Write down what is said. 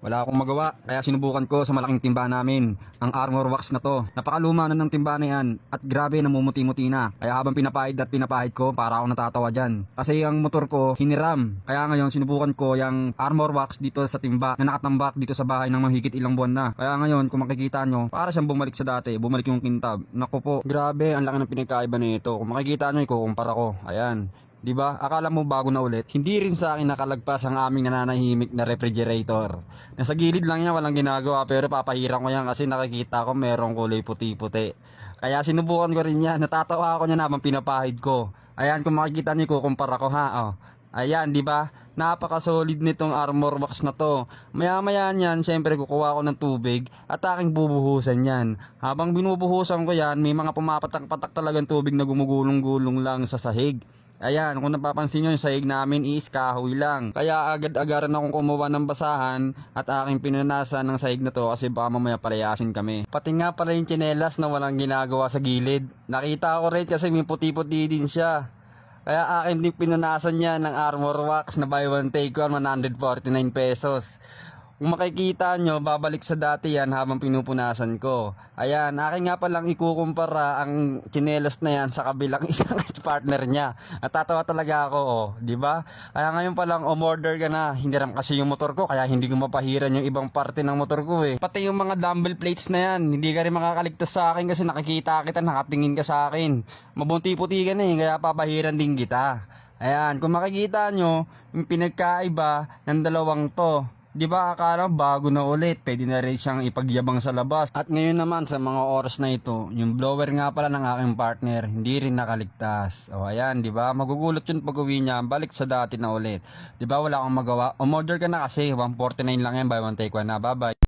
Wala akong magawa, kaya sinubukan ko sa malaking timba namin, ang armor wax na to. Napakaluma na ng timba na yan, at grabe namumuti-muti na. Kaya habang pinapahid ko, para ako natatawa dyan. Kasi ang motor ko, hiniram. Kaya ngayon sinubukan ko yung armor wax dito sa timba, na nakatambak dito sa bahay ng mahigit ilang buwan na. Kaya ngayon, kung makikita nyo, para siyang bumalik sa dati, bumalik yung kintab. Naku po, grabe, ang laki ng pinagkaiba nito. Kung makikita nyo, ikukumpara ko. Ayan. 'Di ba? Akala mo bago na ulit. Hindi rin sa akin nakalagpas ang aming nananahimik na refrigerator. Nasa gilid lang yan, walang ginagawa, pero papahiran ko yan kasi nakikita ko merong kulay puti-puti. Kaya sinubukan ko rin yan. Natatawa ako niyan habang pinapahid ko. Ayan, kung makikita niyo, kukumpara ko ha. Oh. Ayan, 'di ba? Napaka-solid nitong armor wax na to. Maya-maya niyan, syempre kukuha ko ng tubig at aking bubuhusan yan. Habang binubuhusan ko yan, may mga pumapatak-patak talagang tubig na gumugulong-gulong lang sa sahig. Ayan, kung napapansin nyo, yung sahig namin is kahoy lang. Kaya agad-agaran akong kumuha ng basahan at aking pinanasan ng sahig na to kasi baka mamaya palayasin kami. Pati nga pala yung tsinelas na walang ginagawa sa gilid. Nakita ko rin kasi may puti-puti din siya. Kaya akin din pinanasan niya ng armor wax na buy one take one, 149 pesos. Kung makikita nyo, babalik sa dati yan habang pinupunasan ko. Ayan, akin nga palang ikukumpara ang tsinelas na yan sa kabilang isang partner niya. Natatawa talaga ako, oh, di ba? Kaya ngayon palang umorder ka na. Hiniram kasi yung motor ko, kaya hindi ko mapahiran yung ibang parte ng motor ko eh. Pati yung mga dumbbell plates na yan, hindi ka rin makakaligtas sa akin kasi nakikita kita, nakatingin ka sa akin. Mabunti-puti ka na eh, kaya papahiran din kita. Ayan, kung makikita nyo, yung pinagkaiba ng dalawang to. Di ba akala bago na ulit, pwede na rin siyang ipagyabang sa labas. At ngayon naman sa mga oras na ito, yung blower nga pala ng aking partner, hindi rin nakaligtas. O ayan, di ba? Magugulat yun pag uwi niya, balik sa dati na ulit. Di ba wala akong magawa? Umorder ka na kasi, 149 lang yan, buy one take one na. Bye bye.